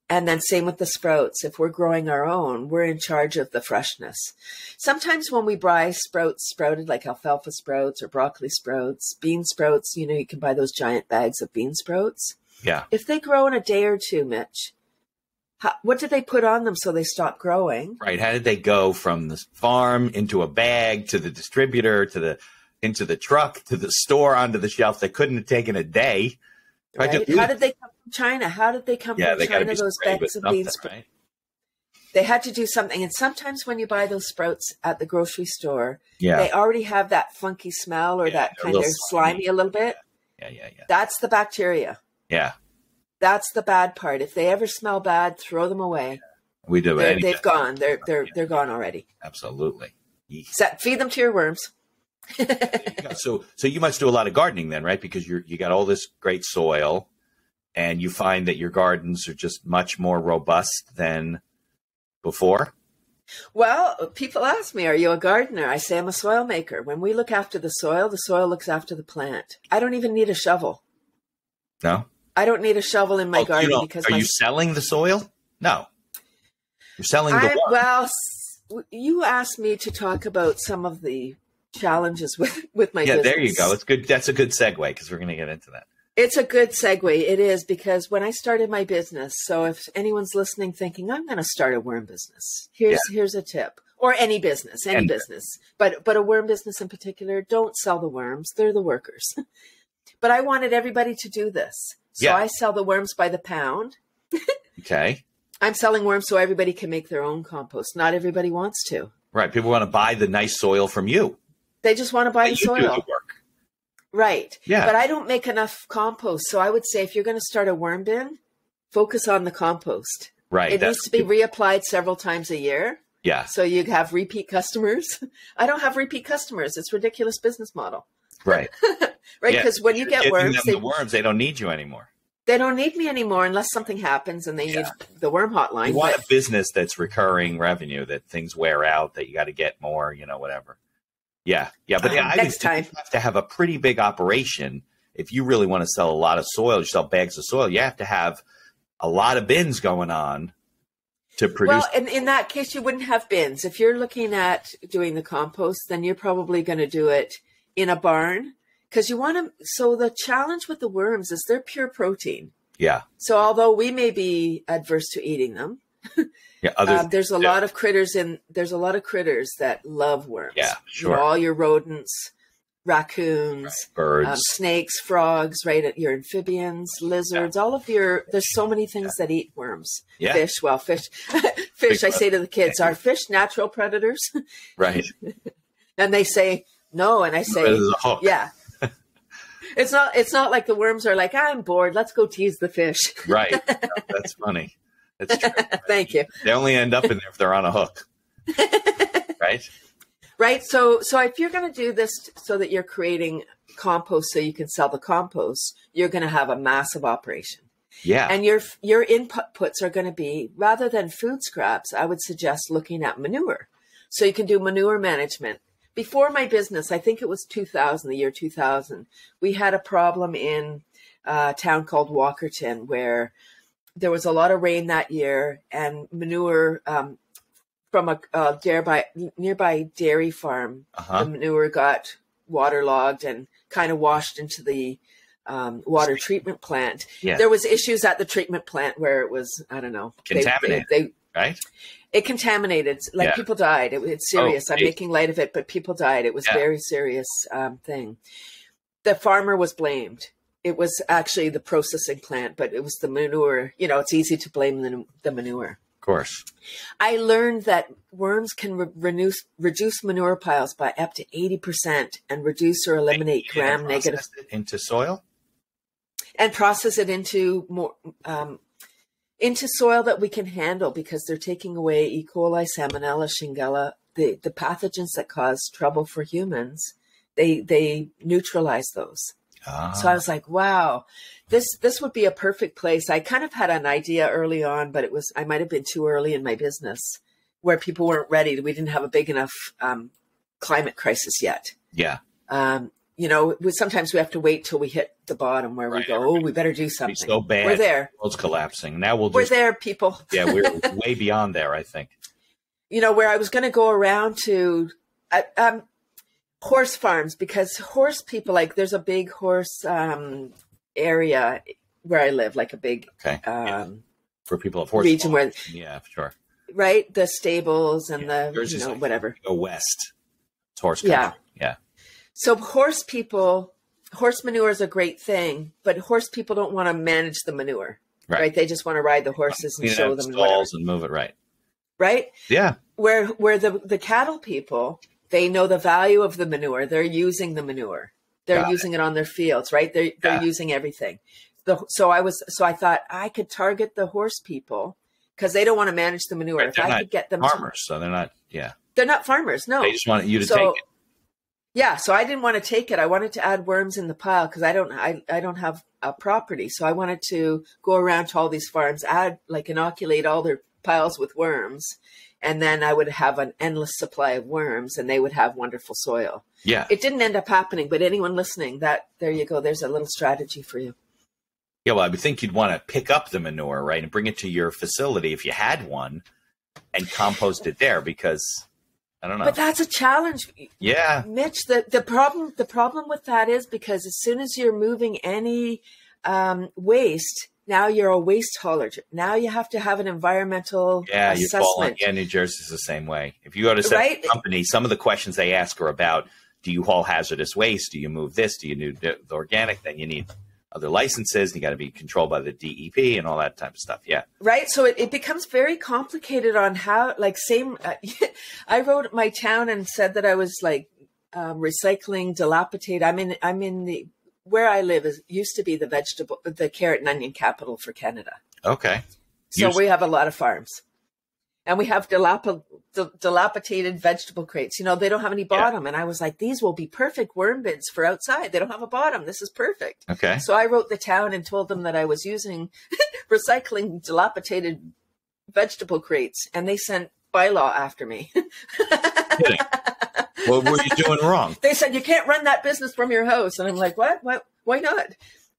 And then same with the sprouts. If we're growing our own, we're in charge of the freshness. Sometimes when we buy sprouts sprouted, like alfalfa sprouts or broccoli sprouts, bean sprouts, you can buy those giant bags of bean sprouts. Yeah. If they grow in a day or two, Mitch, what did they put on them so they stop growing? Right. How did they go from the farm into a bag to the distributor into the truck, to the store, onto the shelf? They couldn't have taken a day. Right? How did they come from China? How did they come from China, those bags of beans? Right? They had to do something. And sometimes when you buy those sprouts at the grocery store, they already have that funky smell or that kind of slimy a little bit. Yeah. That's the bacteria. Yeah. That's the bad part. If they ever smell bad, throw them away. We do. They've gone. They're gone already. Absolutely. Feed them to your worms. So you must do a lot of gardening then, right? Because you got all this great soil, and you find that your gardens are just much more robust than before. Well, people ask me, "Are you a gardener?" I say I'm a soil maker. When we look after the soil looks after the plant. I don't even need a shovel. No, I don't need a shovel in my garden because. Are you selling the soil? No, you're selling the worm. Well, you asked me to talk about some of the challenges with my business. There you go. It's good. That's a good segue because we're going to get into that. It's a good segue. It is, because when I started my business, so if anyone's listening thinking, I'm going to start a worm business, here's a tip. Or any business, business. But a worm business in particular, don't sell the worms. They're the workers. But I wanted everybody to do this. So I sell the worms by the pound. Okay. I'm selling worms so everybody can make their own compost. Not everybody wants to. Right. People want to buy the nice soil from you. They just want to buy the soil. You do the work. Right. Yeah. But I don't make enough compost. So I would say if you're going to start a worm bin, focus on the compost. Right. It needs to be reapplied several times a year. Yeah. So you have repeat customers. I don't have repeat customers. It's a ridiculous business model. Right. Right. Because when you get worms, they don't need you anymore. They don't need me anymore unless something happens and they need the worm hotline. You want a business that's recurring revenue, that things wear out, that you got to get more, whatever. Yeah. Yeah. But I next time you have to have a pretty big operation. If you really want to sell a lot of soil, you sell bags of soil, you have to have a lot of bins going on to produce. Well, in that case, you wouldn't have bins. If you're looking at doing the compost, then you're probably going to do it in a barn. because you want to. So the challenge with the worms is they're pure protein. Yeah. So although we may be adverse to eating them, yeah, there's a lot of critters that love worms. Yeah, sure. You know, all your rodents, raccoons, birds, snakes, frogs, right? Your amphibians, lizards, all of your. There's so many things that eat worms. Yeah. Fish. Well, fish. I say to the kids, are fish natural predators? Right. And they say no, and I say, yeah. It's not like the worms are like, I'm bored, let's go tease the fish. Right. That's funny. That's true. Thank you. They only end up in there if they're on a hook. Right? Right. So if you're going to do this so that you're creating compost so you can sell the compost, you're going to have a massive operation. Yeah. And your inputs are going to be, rather than food scraps, I would suggest looking at manure. So you can do manure management. Before my business, I think it was the year 2000, we had a problem in a town called Walkerton where there was a lot of rain that year, and manure from a nearby dairy farm, the manure got waterlogged and kind of washed into the water treatment plant. Yeah. There was issues at the treatment plant where it was, I don't know. Contaminated, right? It contaminated. Like people died. It's serious. I'm making light of it, but people died. It was a very serious thing. The farmer was blamed. It was actually the processing plant, but it was the manure. You know, it's easy to blame the manure. Of course. I learned that worms can reduce manure piles by up to 80% and reduce or eliminate gram-negative. Into soil? And process it into more... into soil that we can handle, because they're taking away E. coli, Salmonella, Shigella, the pathogens that cause trouble for humans. They neutralize those. So I was like, wow, this would be a perfect place. I kind of had an idea early on, but I might have been too early in my business where people weren't ready. We didn't have a big enough climate crisis yet. Yeah. You know, sometimes we have to wait till we hit the bottom where we go, oh, we better do something. It's so bad. We're there. The world's collapsing. Now we're there, people. Yeah, we're way beyond there, I think. You know, where I was going to go around to horse farms, because horse people, like there's a big horse area where I live, like a big for people of horse region farms. Yeah, sure. Right, the stables and the like whatever. Go west. It's horse country. Yeah. So horse manure is a great thing, but horse people don't want to manage the manure, right? They just want to ride the horses and show them stalls and move it right. Right? Yeah. Where the cattle people, they know the value of the manure. They're using the manure. They're using it on their fields, right? They're using everything. So I thought I could target the horse people because they don't want to manage the manure. Right, if I could get them farmers, so they're not. Yeah. They're not farmers. No. They just want you to take it. Yeah, so I didn't want to take it. I wanted to add worms in the pile because I don't have a property. So I wanted to go around to all these farms, inoculate all their piles with worms, and then I would have an endless supply of worms, and they would have wonderful soil. Yeah. It didn't end up happening, but anyone listening, there you go. There's a little strategy for you. Yeah, well, I would think you'd want to pick up the manure, right, and bring it to your facility if you had one, and compost it there because. I don't know. But that's a challenge. Yeah. Mitch, the problem with that is because as soon as you're moving any waste, now you're a waste hauler. Now you have to have an environmental assessment. New Jersey's the same way. If you go to a company, some of the questions they ask are about, do you haul hazardous waste? Do you move this? Do you do the organic? Then you need other licenses. You got to be controlled by the DEP and all that type of stuff. Yeah. Right. So it becomes very complicated on how, I wrote my town and said that I was recycling dilapidated. I'm in where I live used to be the carrot and onion capital for Canada. Okay. So we have a lot of farms. And we have dilapidated vegetable crates. You know, they don't have any bottom. Yeah. And I was like, these will be perfect worm bins for outside. They don't have a bottom. This is perfect. Okay. So I wrote the town and told them that I was using recycling dilapidated vegetable crates. And they sent bylaw after me. Kidding. What were you doing wrong? They said, you can't run that business from your house. And I'm like, what? Why not?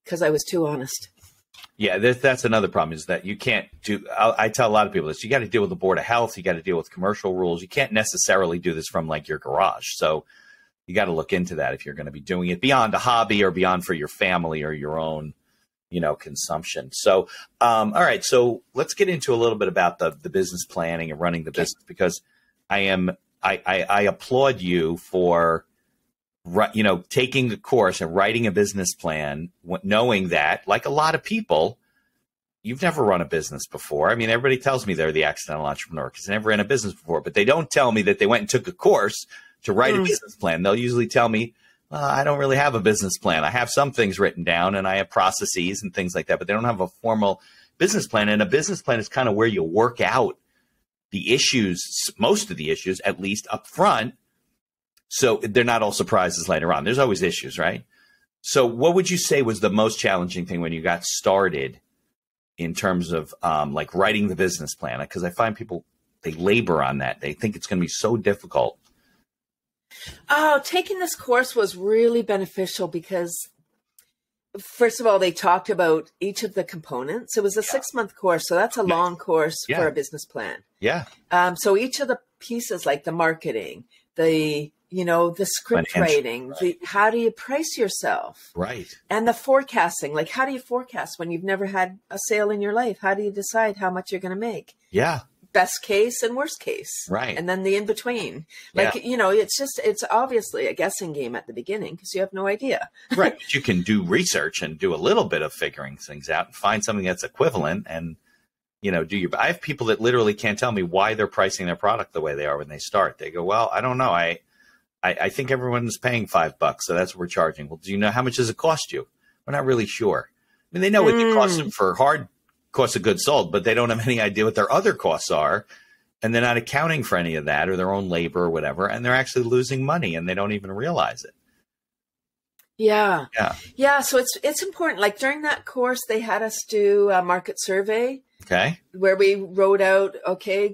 Because I was too honest. Yeah, that's another problem is that you can't do – I tell a lot of people this. You got to deal with the Board of Health. You got to deal with commercial rules. You can't necessarily do this from your garage. So you got to look into that if you're going to be doing it beyond a hobby or beyond for your family or your own, consumption. So, all right. So let's get into a little bit about the business planning and running the business, because I applaud you for, taking the course and writing a business plan, knowing that, like a lot of people, you've never run a business before. I mean, everybody tells me they're the accidental entrepreneur because they never ran a business before, but they don't tell me that they went and took a course to write a business plan. They'll usually tell me, I don't really have a business plan. I have some things written down and I have processes and things like that, but they don't have a formal business plan. And a business plan is kind of where you work out the issues, most of the issues, at least up front. So they're not all surprises later on. There's always issues, right? So what would you say was the most challenging thing when you got started in terms of like writing the business plan? Because I find people, they labor on that. They think it's going to be so difficult. Oh, taking this course was really beneficial because, first of all, they talked about each of the components. It was a 6-month course, so that's a long course for a business plan. Yeah. So each of the pieces, like the marketing, the script writing, how do you price yourself? Right. And the forecasting, like how do you forecast when you've never had a sale in your life? How do you decide how much you're going to make? Yeah. Best case and worst case. Right. And then the in-between. Like, it's obviously a guessing game at the beginning because you have no idea. Right. But you can do research and do a little bit of figuring things out and find something that's equivalent and, I have people that literally can't tell me why they're pricing their product the way they are when they start. They go, well, I don't know. I think everyone's paying $5, so that's what we're charging. Well, do you know how much does it cost you? We're not really sure. I mean, they know what it costs them for hard cost of goods sold, but they don't have any idea what their other costs are. And they're not accounting for any of that or their own labor or whatever. And they're actually losing money and they don't even realize it. Yeah. Yeah. So it's important. Like during that course, they had us do a market survey. Okay. Where we wrote out,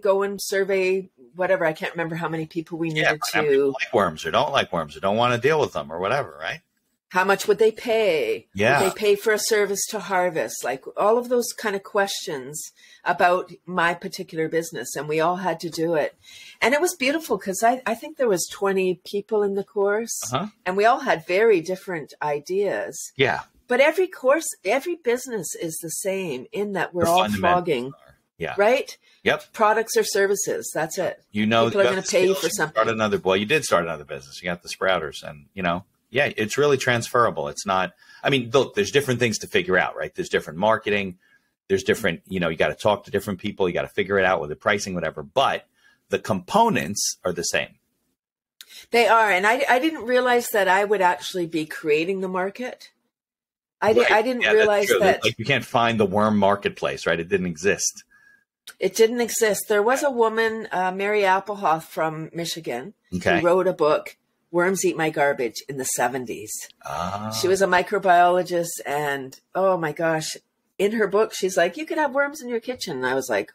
go and survey whatever. I can't remember how many people we needed to. Like worms or don't like worms or don't want to deal with them or whatever, right? How much would they pay? Yeah. Would they pay for a service to harvest? Like all of those kind of questions about my particular business. And we all had to do it. And it was beautiful because I think there was 20 people in the course and we all had very different ideas. Yeah. But every business is the same in that we're all flogging. Yeah. Right? Yep. Products or services. That's it. People are going to pay you for something. You did start another business. You got the Sprouters and, yeah, it's really transferable. It's not, look, there's different things to figure out, right? There's different marketing. There's different, you got to talk to different people. You got to figure it out with the pricing, whatever. But the components are the same. They are. And I didn't realize that I would actually be creating the market. I didn't realize that. Like you can't find the worm marketplace, right? It didn't exist. It didn't exist. There was a woman, Mary Applehoff from Michigan, who wrote a book, Worms Eat My Garbage, in the 70s. She was a microbiologist and, oh my gosh, in her book, she's like, you could have worms in your kitchen. And I was like,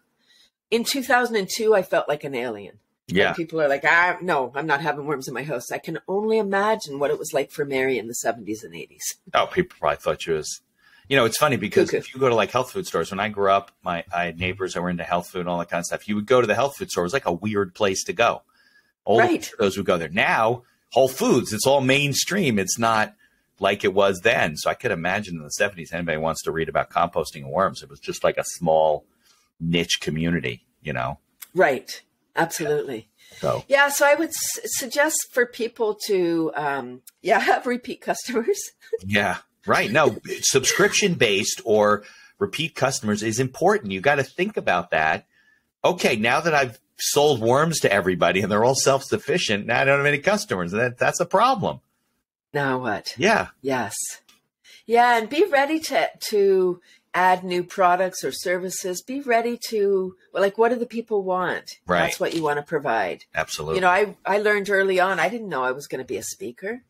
in 2002, I felt like an alien. Yeah. And people are like, no, I'm not having worms in my house. I can only imagine what it was like for Mary in the 70s and 80s. Oh, people probably thought she was, it's funny because if you go to like health food stores, when I grew up, I had neighbors that were into health food and all that kind of stuff. You would go to the health food store. It was like a weird place to go. Those would go there. Now, Whole Foods, it's all mainstream. It's not like it was then. So I could imagine in the 70s, anybody wants to read about composting and worms. It was just like a small niche community, Right. Absolutely. So I would suggest for people to, have repeat customers. Yeah. Right. No, subscription based or repeat customers is important. You got to think about that. Okay. Now that I've sold worms to everybody and they're all self-sufficient, now I don't have any customers. That's a problem. Now what? Yeah. Yes. Yeah. And be ready to add new products or services. Be ready to, what do the people want? Right. That's what you want to provide. Absolutely. I learned early on, I didn't know I was going to be a speaker.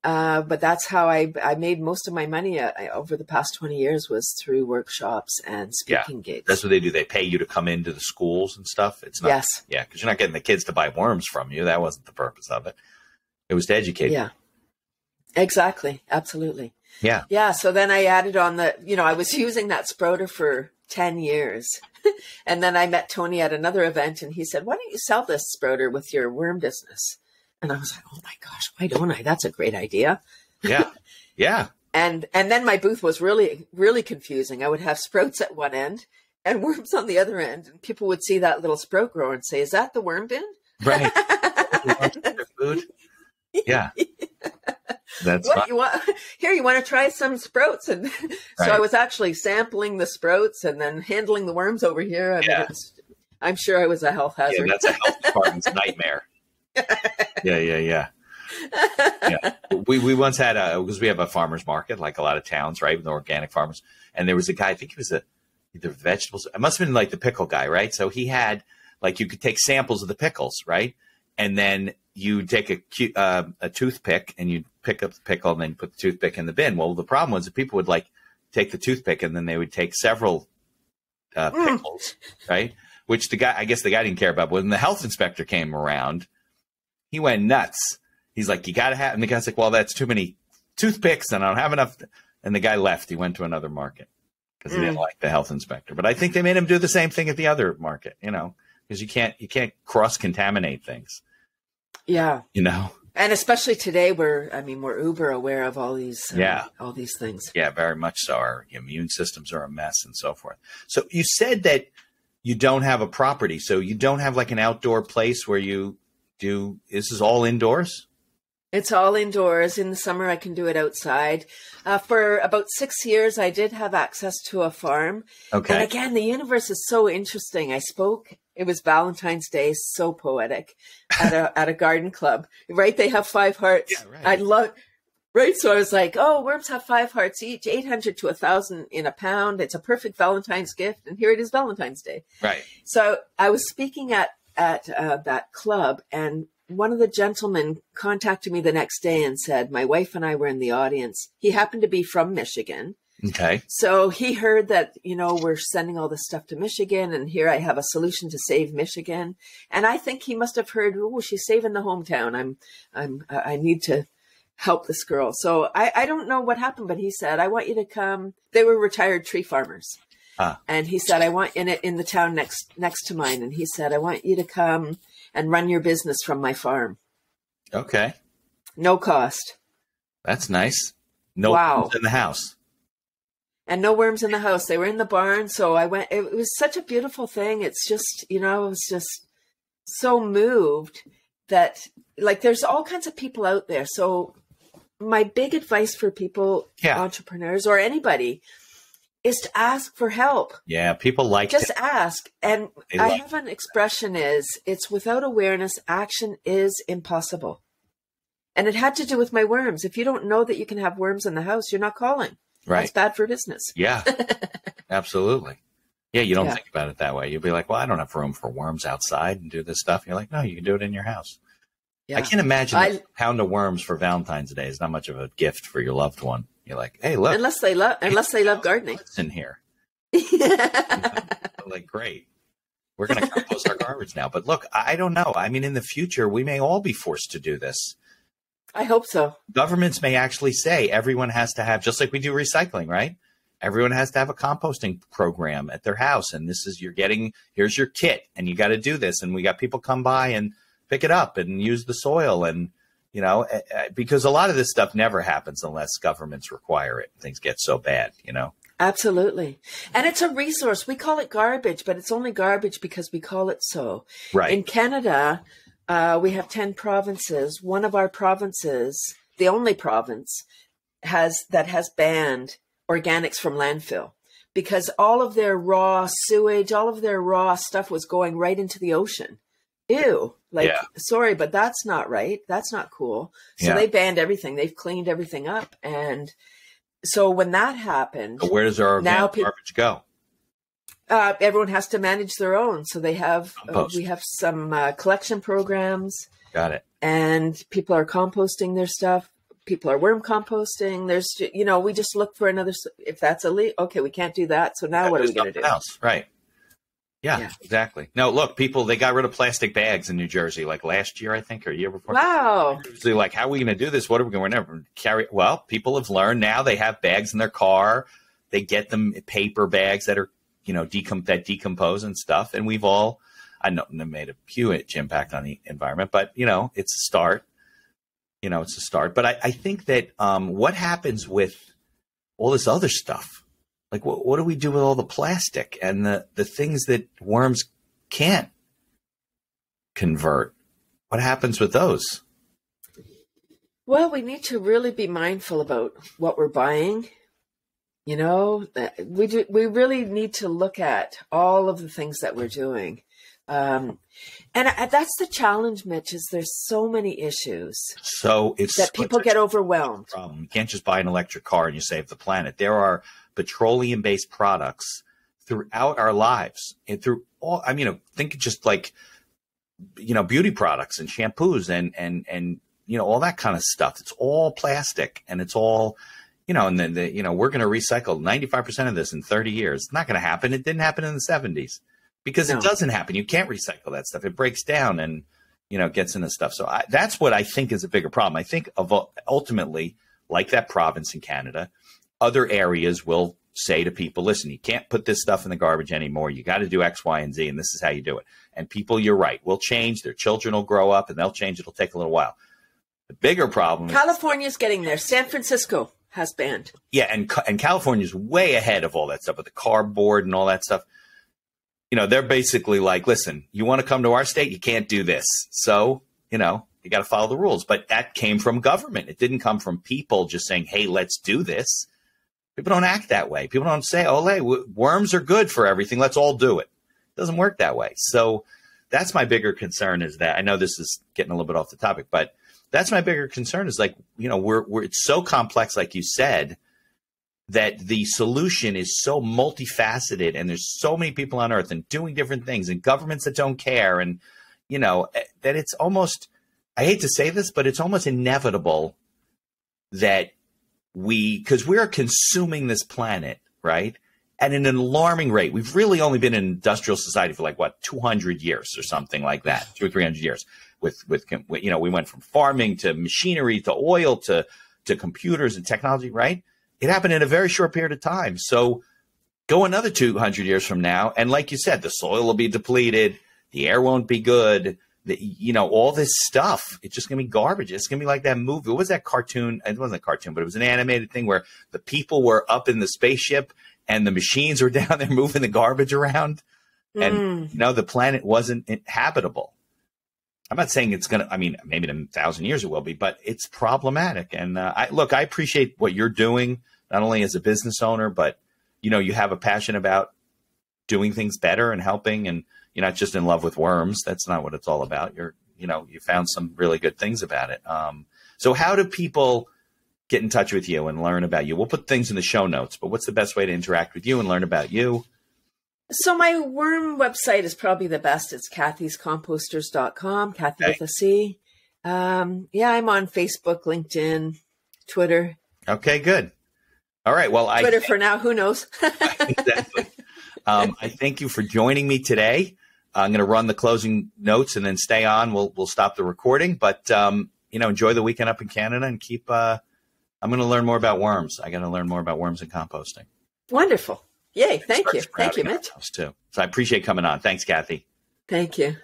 But that's how I made most of my money over the past 20 years was through workshops and speaking gigs. That's what they do. They pay you to come into the schools and stuff. It's not, yes. Yeah. Because you're not getting the kids to buy worms from you. That wasn't the purpose of it. It was to educate. Yeah, exactly. Absolutely. Yeah. Yeah. So then I added on I was using that sprouter for 10 years. And then I met Tony at another event and he said, why don't you sell this sprouter with your worm business? And I was like, oh my gosh, why don't I? That's a great idea. Yeah. Yeah. And then my booth was really, really confusing. I would have sprouts at one end and worms on the other end. And people would see that little sprout grower and say, is that the worm bin? Right. Food. Yeah. That's what you want here. You want to try some sprouts, and so I was actually sampling the sprouts and then handling the worms over here. I mean, I'm sure I was a health hazard. Yeah, that's a health department's nightmare. Yeah. We once had because we have a farmer's market, like a lot of towns, right? The organic farmers, and there was a guy. I think he was either vegetables. It must have been like the pickle guy, right? So he had like you could take samples of the pickles, right? And then you take a toothpick and you pick up the pickle and then put the toothpick in the bin. Well, the problem was that people would like take the toothpick and then they would take several pickles, right? Which I guess the guy didn't care about. But when the health inspector came around, he went nuts. He's like, you got to have, and the guy's like, well, that's too many toothpicks and I don't have enough. And the guy left. He went to another market because he didn't like the health inspector. But I think they made him do the same thing at the other market, because you can't cross-contaminate things. Yeah. And especially today we're uber aware of all these things. Yeah, very much so. Our immune systems are a mess and so forth. So you said that you don't have a property. So you don't have like an outdoor place where you do, this is all indoors? It's all indoors. In the summer, I can do it outside. For about 6 years, I did have access to a farm. Okay. And again, the universe is so interesting. I spoke, it was Valentine's Day, so poetic, at a garden club, right? They have 5 hearts. Yeah, right. I love, right? So I was like, oh, worms have 5 hearts each, 800 to 1,000 in a pound. It's a perfect Valentine's gift. And here it is, Valentine's Day. Right. So I was speaking at that club, and one of the gentlemen contacted me the next day and said, my wife and I were in the audience. He happened to be from Michigan. Okay. So he heard that, we're sending all this stuff to Michigan, and here I have a solution to save Michigan. And I think he must have heard, oh, she's saving the hometown. I need to help this girl. So I don't know what happened, but he said, I want you to come. They were retired tree farmers. And he said, I want in the town next to mine. And he said, I want you to come and run your business from my farm. Okay. No cost. That's nice. No worms in the house. And no worms in the house. They were in the barn. So I went, it was such a beautiful thing. It's just, I was just so moved that like, there's all kinds of people out there. So my big advice for people, entrepreneurs or anybody, is to ask for help. Yeah, people like just ask. And I have an expression it's without awareness, action is impossible. And it had to do with my worms. If you don't know that you can have worms in the house, you're not calling. Right. That's bad for business. Yeah, absolutely. Yeah, you don't think about it that way. You'll be like, well, I don't have room for worms outside and do this stuff. You're like, no, you can do it in your house. Yeah. I can't imagine a pound of worms for Valentine's Day is not much of a gift for your loved one. You're like, hey, look. Unless they love gardening. What's in here? Like, great. We're going to compost our garbage now. But look, I don't know. I mean, in the future, we may all be forced to do this. I hope so. Governments may actually say everyone has to have, just like we do recycling, right? Everyone has to have a composting program at their house. And this is, here's your kit. And you got to do this. And we got people come by and pick it up and use the soil. And because a lot of this stuff never happens unless governments require it. Things get so bad, Absolutely. And it's a resource. We call it garbage, but it's only garbage because we call it so. Right. In Canada, we have 10 provinces. One of our provinces, the only province, has banned organics from landfill because all of their raw sewage, all of their raw stuff was going right into the ocean. Ew. Sorry, but that's not right. That's not cool. So they banned everything. They've cleaned everything up. And so when that happened, where does our organic garbage go? Everyone has to manage their own. So they have, we have some collection programs. Got it. And people are composting their stuff. People are worm composting. There's, we just look for another, if that's illegal, okay, we can't do that. So now what are we going to do? Else. Right. Yeah, exactly. No, look, they got rid of plastic bags in New Jersey, like last year, I think, or a year before. Wow. So like, how are we going to do this? What are we going to never carry? Well, people have learned now they have bags in their car. They get them paper bags that are, that decompose and stuff. And we've all I know it made a huge impact on the environment, but it's a start. It's a start. But I think that what happens with all this other stuff, like what do we do with all the plastic and the things that worms can't convert? What happens with those? Well, we need to really be mindful about what we're buying. We really need to look at all of the things that we're doing. And that's the challenge, Mitch, is there's so many issues. So it's that people get overwhelmed. Problem. You can't just buy an electric car and you save the planet. There are petroleum-based products throughout our lives and through all, think just like, beauty products and shampoos and all that kind of stuff. It's all plastic and it's all, and then we're going to recycle 95% of this in 30 years. It's not going to happen. It didn't happen in the 70s because it doesn't happen. You can't recycle that stuff. It breaks down and, gets into stuff. So that's what I think is a bigger problem. I think ultimately, like that province in Canada, other areas will say to people, listen, you can't put this stuff in the garbage anymore. You got to do X, Y, and Z, and this is how you do it. And people, you're right, will change. Their children will grow up and they'll change. It'll take a little while. The bigger problem California's getting there. San Francisco has banned. Yeah, and California's way ahead of all that stuff with the cardboard and all that stuff. They're basically like, listen, you want to come to our state, you can't do this. So, you got to follow the rules. But that came from government. It didn't come from people just saying, hey, let's do this. People don't act that way. People don't say, oh, hey, worms are good for everything. Let's all do it. It doesn't work that way. So that's my bigger concern is that I know this is getting a little bit off the topic, but that's my bigger concern is like, it's so complex, like you said, that the solution is so multifaceted and there's so many people on earth and doing different things and governments that don't care. And, that it's almost, I hate to say this, but it's almost inevitable that because we're consuming this planet, right, at an alarming rate. We've really only been in industrial society for 200 years or something like that, 200 or 300 years. We went from farming to machinery to oil to computers and technology, right? It happened in a very short period of time. So go another 200 years from now, and like you said, the soil will be depleted, the air won't be good, all this stuff. It's just going to be garbage. It's going to be like that movie. What was that cartoon? It wasn't a cartoon, but it was an animated thing where the people were up in the spaceship and the machines were down there moving the garbage around. And, the planet wasn't habitable. I'm not saying it's going to, maybe in 1,000 years it will be, but it's problematic. And I appreciate what you're doing, not only as a business owner, but, you have a passion about doing things better and helping, and you're not just in love with worms. That's not what it's all about. You found some really good things about it. So how do people get in touch with you and learn about you? We'll put things in the show notes, but what's the best way to interact with you and learn about you? So my worm website is probably the best. It's Cathy'sComposters.com, Cathy with a C. I'm on Facebook, LinkedIn, Twitter. Okay, good. All right. Well, Twitter for now. Who knows? Exactly. I thank you for joining me today. I'm going to run the closing notes and then stay on. We'll stop the recording, but enjoy the weekend up in Canada and keep. I'm going to learn more about worms. I got to learn more about worms and composting. Wonderful. Yay. Thank you. Thank you, Mitch. Too. So I appreciate coming on. Thanks, Cathy. Thank you.